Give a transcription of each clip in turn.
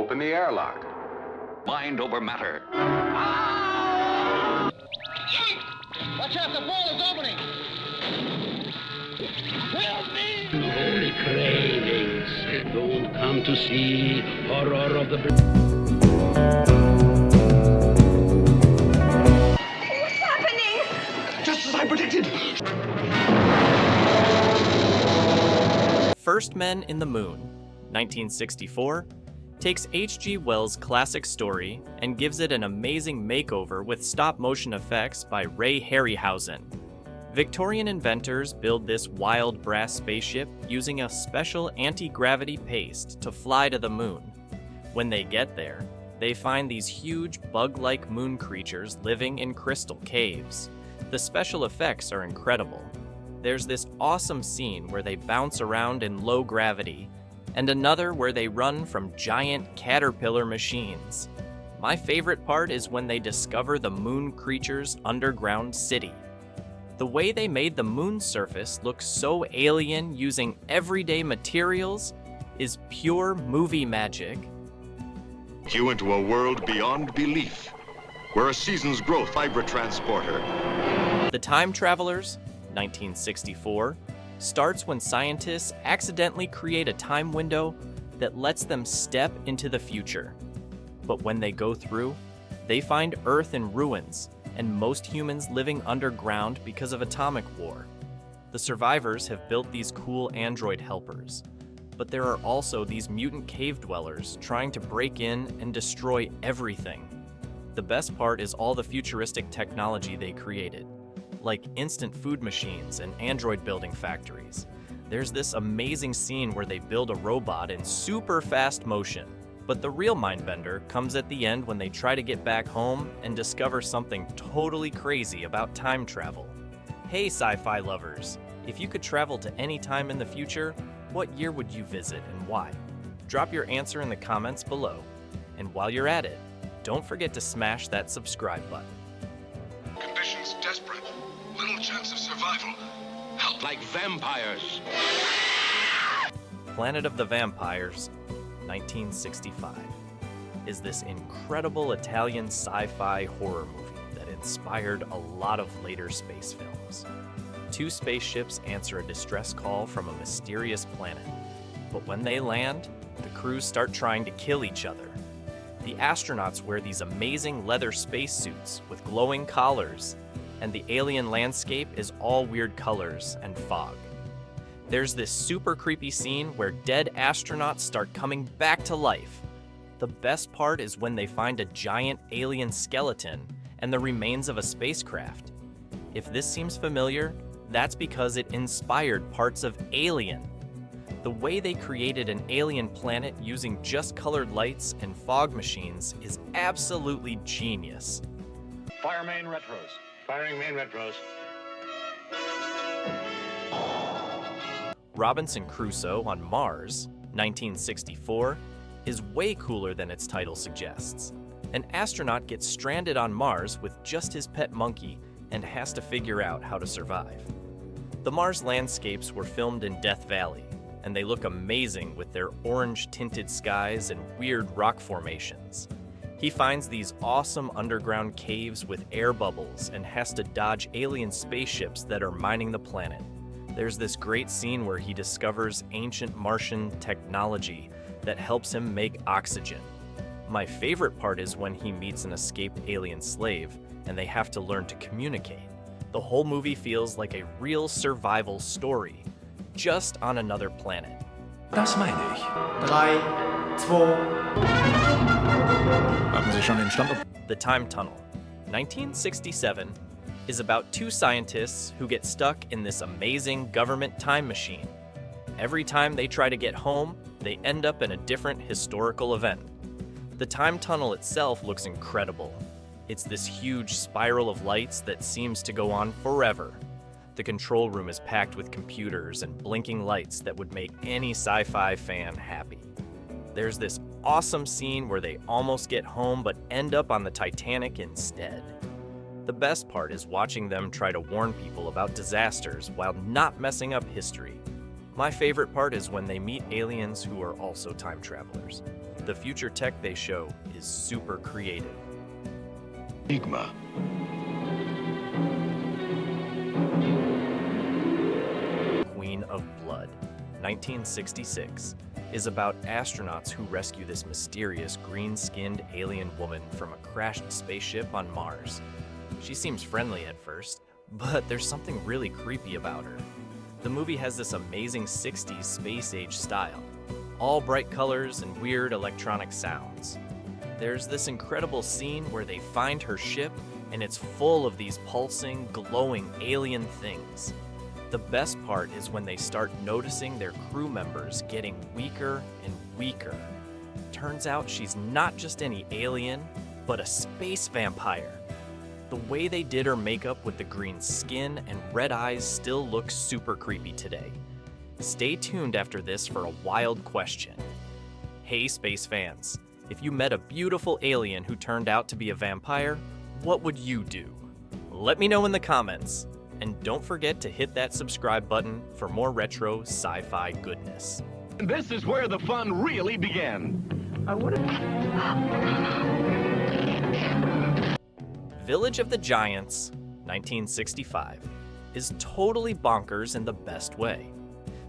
open the airlock. Mind over matter. Watch out, the ball is opening! Help me! Holy cravings, you'll come to see horror of the... What's happening? Just as I predicted! First Men in the Moon, 1964, takes H.G. Wells' classic story and gives it an amazing makeover with stop-motion effects by Ray Harryhausen. Victorian inventors build this wild brass spaceship using a special anti-gravity paste to fly to the moon. When they get there, they find these huge bug-like moon creatures living in crystal caves. The special effects are incredible. There's this awesome scene where they bounce around in low gravity, and another where they run from giant caterpillar machines. My favorite part is when they discover the moon creature's underground city. The way they made the moon's surface look so alien using everyday materials is pure movie magic. You into a world beyond belief, where a season's growth fiber transporter. The Time Travelers, 1964, starts when scientists accidentally create a time window that lets them step into the future. But when they go through, they find Earth in ruins and most humans living underground because of atomic war. The survivors have built these cool android helpers, but there are also these mutant cave dwellers trying to break in and destroy everything. The best part is all the futuristic technology they created, like instant food machines and android building factories. There's this amazing scene where they build a robot in super fast motion. But the real mind-bender comes at the end when they try to get back home and discover something totally crazy about time travel. Hey sci-fi lovers, if you could travel to any time in the future, what year would you visit and why? Drop your answer in the comments below. And while you're at it, don't forget to smash that subscribe button. Conditions desperate. Little chance of survival. Help like vampires. Planet of the Vampires, 1965, is this incredible Italian sci-fi horror movie that inspired a lot of later space films. Two spaceships answer a distress call from a mysterious planet, but when they land, the crews start trying to kill each other. The astronauts wear these amazing leather spacesuits with glowing collars, and the alien landscape is all weird colors and fog. There's this super creepy scene where dead astronauts start coming back to life. The best part is when they find a giant alien skeleton and the remains of a spacecraft. If this seems familiar, that's because it inspired parts of Alien. The way they created an alien planet using just colored lights and fog machines is absolutely genius. Fire main retros. Firing main retros. Robinson Crusoe on Mars, 1964, is way cooler than its title suggests. An astronaut gets stranded on Mars with just his pet monkey and has to figure out how to survive. The Mars landscapes were filmed in Death Valley, and they look amazing with their orange-tinted skies and weird rock formations. He finds these awesome underground caves with air bubbles and has to dodge alien spaceships that are mining the planet. There's this great scene where he discovers ancient Martian technology that helps him make oxygen. My favorite part is when he meets an escaped alien slave and they have to learn to communicate. The whole movie feels like a real survival story, just on another planet. Das meine ich. 3, 2... Haben Sie schon den Standort? The Time Tunnel, 1967, is about two scientists who get stuck in this amazing government time machine. Every time they try to get home, they end up in a different historical event. The time tunnel itself looks incredible. It's this huge spiral of lights that seems to go on forever. The control room is packed with computers and blinking lights that would make any sci-fi fan happy. There's this awesome scene where they almost get home but end up on the Titanic instead. The best part is watching them try to warn people about disasters while not messing up history. My favorite part is when they meet aliens who are also time travelers. The future tech they show is super creative. Enigma. Queen of Blood, 1966, is about astronauts who rescue this mysterious green-skinned alien woman from a crashed spaceship on Mars. She seems friendly at first, but there's something really creepy about her. The movie has this amazing 60s space-age style, all bright colors and weird electronic sounds. There's this incredible scene where they find her ship, and it's full of these pulsing, glowing alien things. The best part is when they start noticing their crew members getting weaker and weaker. Turns out she's not just any alien, but a space vampire. The way they did her makeup with the green skin and red eyes still looks super creepy today. Stay tuned after this for a wild question. Hey space fans, if you met a beautiful alien who turned out to be a vampire, what would you do? Let me know in the comments. And don't forget to hit that subscribe button for more retro sci-fi goodness. This is where the fun really began. Village of the Giants, 1965, is totally bonkers in the best way.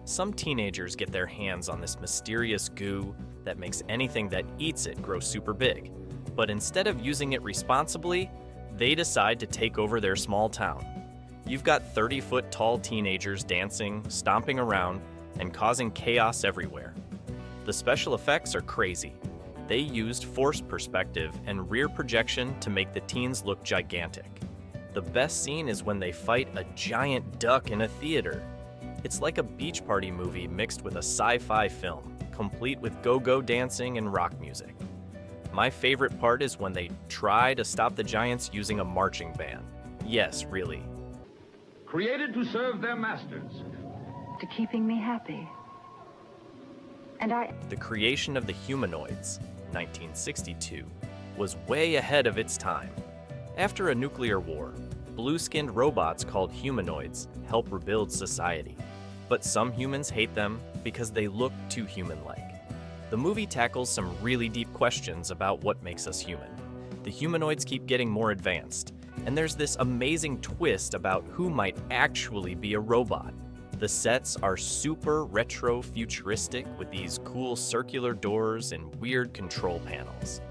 Some teenagers get their hands on this mysterious goo that makes anything that eats it grow super big. But instead of using it responsibly, they decide to take over their small town. You've got 30-foot-tall teenagers dancing, stomping around, and causing chaos everywhere. The special effects are crazy. They used forced perspective and rear projection to make the teens look gigantic. The best scene is when they fight a giant duck in a theater. It's like a beach party movie mixed with a sci-fi film, complete with go-go dancing and rock music. My favorite part is when they try to stop the giants using a marching band. Yes, really. Created to serve their masters. To keeping me happy. And The creation of the humanoids, 1962, was way ahead of its time. After a nuclear war, blue-skinned robots called humanoids help rebuild society. But some humans hate them because they look too human-like. The movie tackles some really deep questions about what makes us human. The humanoids keep getting more advanced, and there's this amazing twist about who might actually be a robot. The sets are super retro-futuristic with these cool circular doors and weird control panels.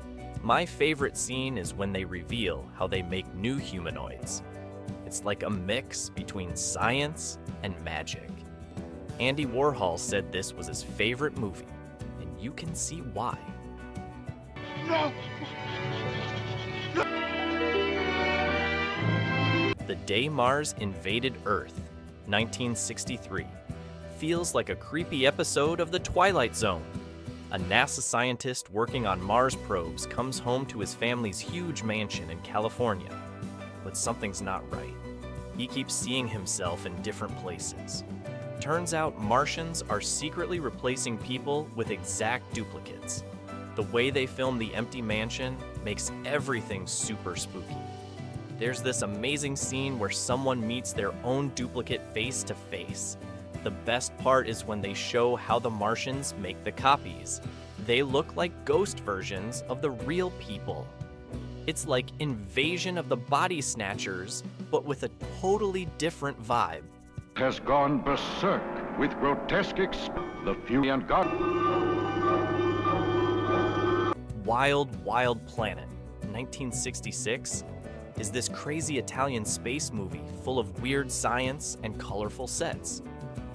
My favorite scene is when they reveal how they make new humanoids. It's like a mix between science and magic. Andy Warhol said this was his favorite movie, and you can see why. The Day Mars Invaded Earth, 1963, feels like a creepy episode of The Twilight Zone. A NASA scientist working on Mars probes comes home to his family's huge mansion in California. But something's not right. He keeps seeing himself in different places. Turns out Martians are secretly replacing people with exact duplicates. The way they film the empty mansion makes everything super spooky. There's this amazing scene where someone meets their own duplicate face to face. The best part is when they show how the Martians make the copies. They look like ghost versions of the real people. It's like Invasion of the Body Snatchers, but with a totally different vibe. Has gone berserk with grotesque the fury and God. Wild, Wild Planet, 1966, is this crazy Italian space movie full of weird science and colorful sets.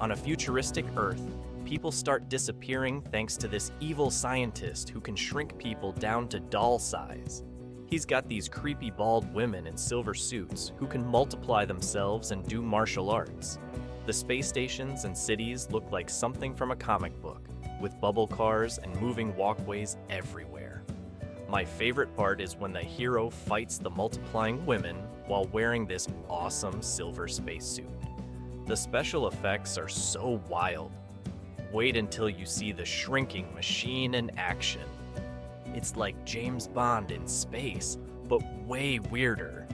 On a futuristic Earth, people start disappearing thanks to this evil scientist who can shrink people down to doll size. He's got these creepy bald women in silver suits who can multiply themselves and do martial arts. The space stations and cities look like something from a comic book, with bubble cars and moving walkways everywhere. My favorite part is when the hero fights the multiplying women while wearing this awesome silver spacesuit. The special effects are so wild. Wait until you see the shrinking machine in action. It's like James Bond in space, but way weirder.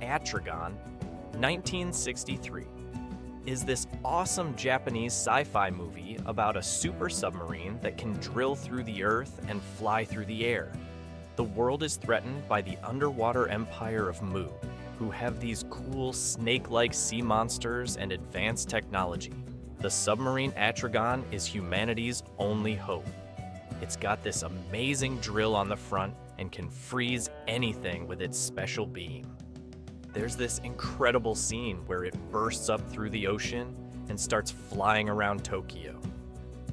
Atragon, 1963. is this awesome Japanese sci-fi movie about a super submarine that can drill through the earth and fly through the air. The world is threatened by the underwater empire of Mu, who have these cool snake-like sea monsters and advanced technology. The submarine Atragon is humanity's only hope. It's got this amazing drill on the front and can freeze anything with its special beam. There's this incredible scene where it bursts up through the ocean and starts flying around Tokyo.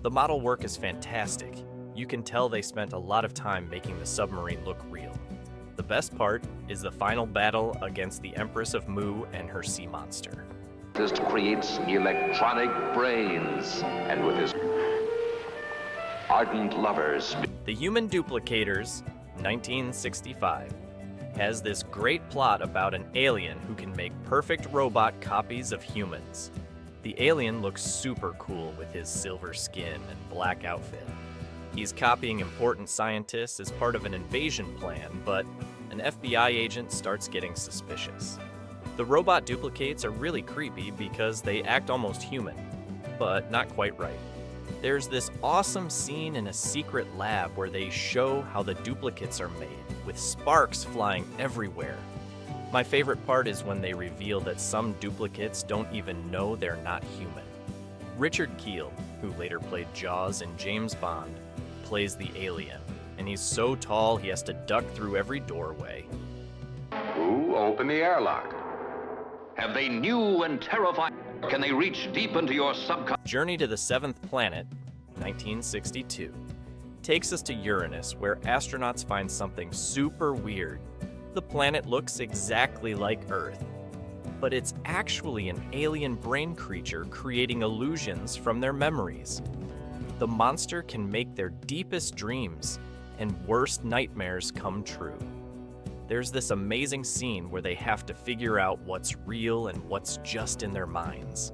The model work is fantastic. You can tell they spent a lot of time making the submarine look real. The best part is the final battle against the Empress of Mu and her sea monster. Creates electronic brains, and with his ardent lovers. The Human Duplicators, 1965, has this great plot about an alien who can make perfect robot copies of humans. The alien looks super cool with his silver skin and black outfit. He's copying important scientists as part of an invasion plan, but an FBI agent starts getting suspicious. The robot duplicates are really creepy because they act almost human, but not quite right. There's this awesome scene in a secret lab where they show how the duplicates are made, with sparks flying everywhere. My favorite part is when they reveal that some duplicates don't even know they're not human. Richard Kiel, who later played Jaws in James Bond, plays the alien, and he's so tall he has to duck through every doorway. Who opened the airlock? Have they new and terrifying? Can they reach deep into your subconscious? Journey to the Seventh Planet, 1962, takes us to Uranus, where astronauts find something super weird. The planet looks exactly like Earth, but it's actually an alien brain creature creating illusions from their memories. The monster can make their deepest dreams and worst nightmares come true. There's this amazing scene where they have to figure out what's real and what's just in their minds.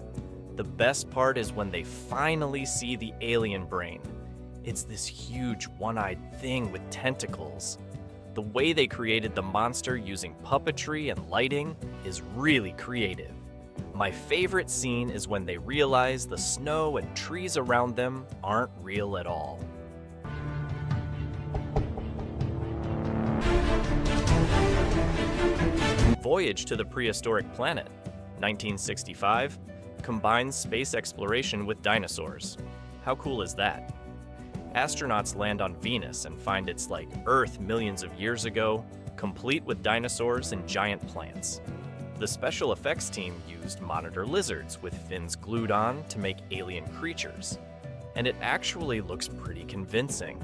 The best part is when they finally see the alien brain. It's this huge one-eyed thing with tentacles. The way they created the monster using puppetry and lighting is really creative. My favorite scene is when they realize the snow and trees around them aren't real at all. Voyage to the Prehistoric Planet, 1965, combines space exploration with dinosaurs. How cool is that? Astronauts land on Venus and find it's like Earth millions of years ago, complete with dinosaurs and giant plants. The special effects team used monitor lizards with fins glued on to make alien creatures, and it actually looks pretty convincing.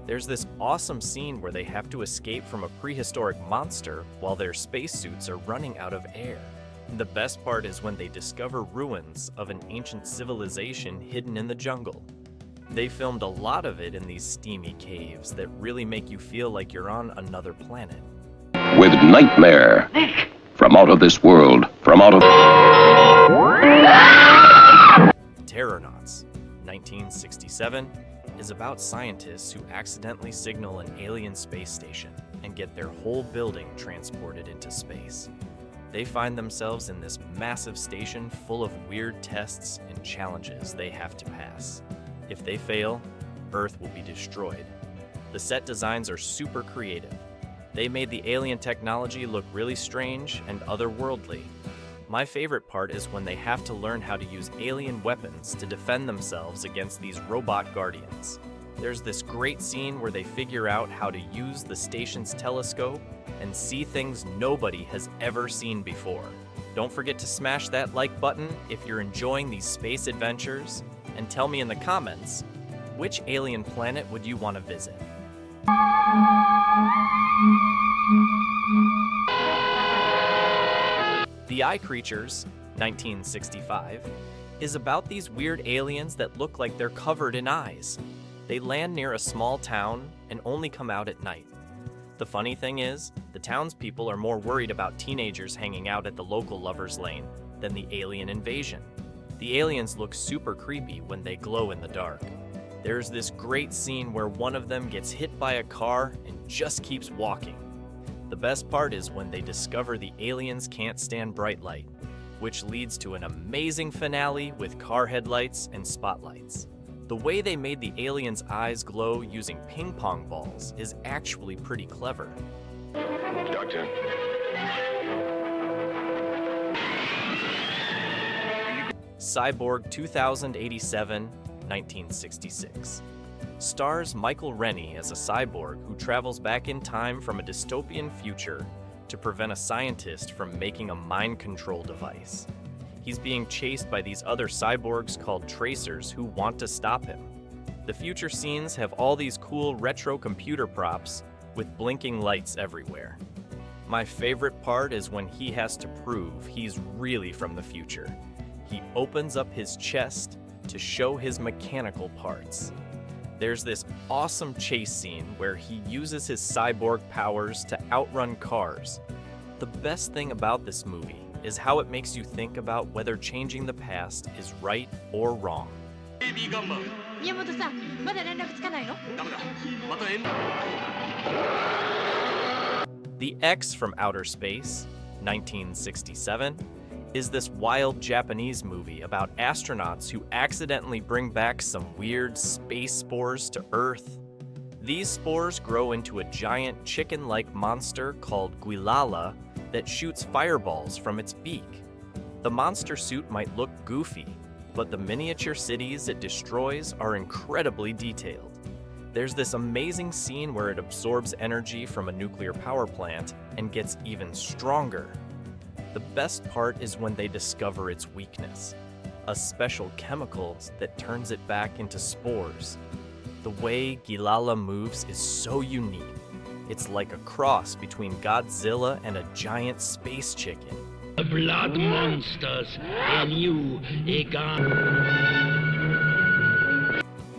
There's this awesome scene where they have to escape from a prehistoric monster while their spacesuits are running out of air. The best part is when they discover ruins of an ancient civilization hidden in the jungle. They filmed a lot of it in these steamy caves that really make you feel like you're on another planet. With nightmare from out of this world, from out of... Terrornauts, 1967, is about scientists who accidentally signal an alien space station and get their whole building transported into space. They find themselves in this massive station full of weird tests and challenges they have to pass. If they fail, Earth will be destroyed. The set designs are super creative. They made the alien technology look really strange and otherworldly. My favorite part is when they have to learn how to use alien weapons to defend themselves against these robot guardians. There's this great scene where they figure out how to use the station's telescope and see things nobody has ever seen before. Don't forget to smash that like button if you're enjoying these space adventures, and tell me in the comments, which alien planet would you want to visit? The Eye Creatures, 1965, is about these weird aliens that look like they're covered in eyes. They land near a small town and only come out at night. The funny thing is, the townspeople are more worried about teenagers hanging out at the local lovers' lane than the alien invasion. The aliens look super creepy when they glow in the dark. There's this great scene where one of them gets hit by a car and just keeps walking. The best part is when they discover the aliens can't stand bright light. which leads to an amazing finale with car headlights and spotlights. The way they made the aliens' eyes glow using ping pong balls is actually pretty clever. Doctor. Cyborg 2087, 1966. Stars Michael Rennie as a cyborg who travels back in time from a dystopian future to prevent a scientist from making a mind control device. He's being chased by these other cyborgs called tracers who want to stop him. The future scenes have all these cool retro computer props with blinking lights everywhere. My favorite part is when he has to prove he's really from the future. He opens up his chest to show his mechanical parts. There's this awesome chase scene where he uses his cyborg powers to outrun cars. The best thing about this movie is how it makes you think about whether changing the past is right or wrong. The X from Outer Space, 1967, is this wild Japanese movie about astronauts who accidentally bring back some weird space spores to Earth. These spores grow into a giant chicken-like monster called Guilala that shoots fireballs from its beak. The monster suit might look goofy, but the miniature cities it destroys are incredibly detailed. There's this amazing scene where it absorbs energy from a nuclear power plant and gets even stronger. The best part is when they discover its weakness, a special chemical that turns it back into spores. The way Guilala moves is so unique. It's like a cross between Godzilla and a giant space chicken. The blood monsters, a new, a gun.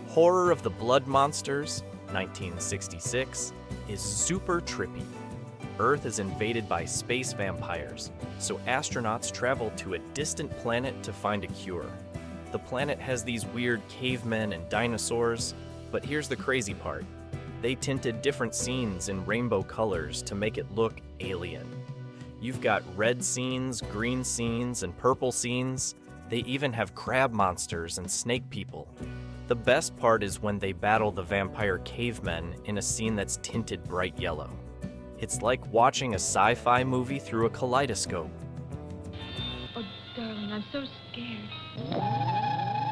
Horror of the Blood Monsters, 1966, is super trippy. Earth is invaded by space vampires, so astronauts travel to a distant planet to find a cure. The planet has these weird cavemen and dinosaurs, but here's the crazy part. They tinted different scenes in rainbow colors to make it look alien. You've got red scenes, green scenes, and purple scenes. They even have crab monsters and snake people. The best part is when they battle the vampire cavemen in a scene that's tinted bright yellow. It's like watching a sci-fi movie through a kaleidoscope. Oh, darling, I'm so scared.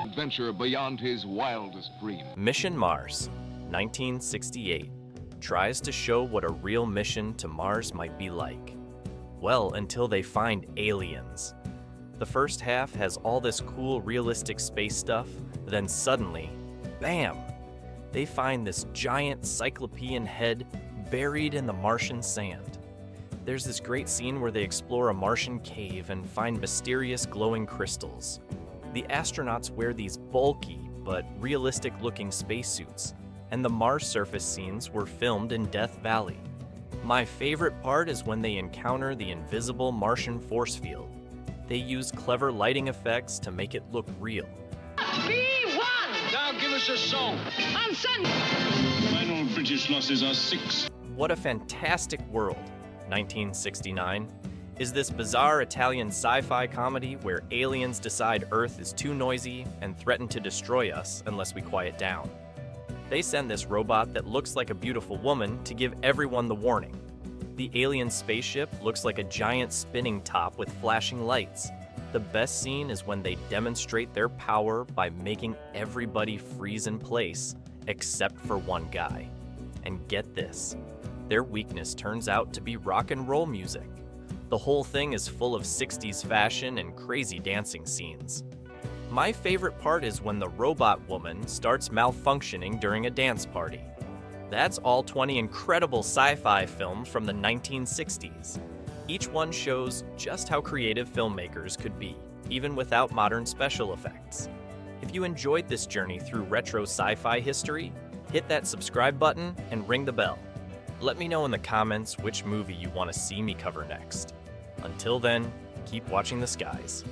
Adventure beyond his wildest dreams. Mission Mars, 1968, tries to show what a real mission to Mars might be like. Well, until they find aliens. The first half has all this cool, realistic space stuff, then suddenly, bam! They find this giant cyclopean head buried in the Martian sand. There's this great scene where they explore a Martian cave and find mysterious glowing crystals. The astronauts wear these bulky but realistic-looking spacesuits, and the Mars surface scenes were filmed in Death Valley. My favorite part is when they encounter the invisible Martian force field. They use clever lighting effects to make it look real. B1! Now give us a song. On Sunday. Final British losses are 6. What a Fantastic World, 1969, is this bizarre Italian sci-fi comedy where aliens decide Earth is too noisy and threaten to destroy us unless we quiet down. They send this robot that looks like a beautiful woman to give everyone the warning. The alien spaceship looks like a giant spinning top with flashing lights. The best scene is when they demonstrate their power by making everybody freeze in place, except for one guy. And get this, their weakness turns out to be rock and roll music. The whole thing is full of 60s fashion and crazy dancing scenes. My favorite part is when the robot woman starts malfunctioning during a dance party. That's all 20 incredible sci-fi films from the 1960s. Each one shows just how creative filmmakers could be, even without modern special effects. If you enjoyed this journey through retro sci-fi history, hit that subscribe button and ring the bell. Let me know in the comments which movie you want to see me cover next. Until then, keep watching the skies.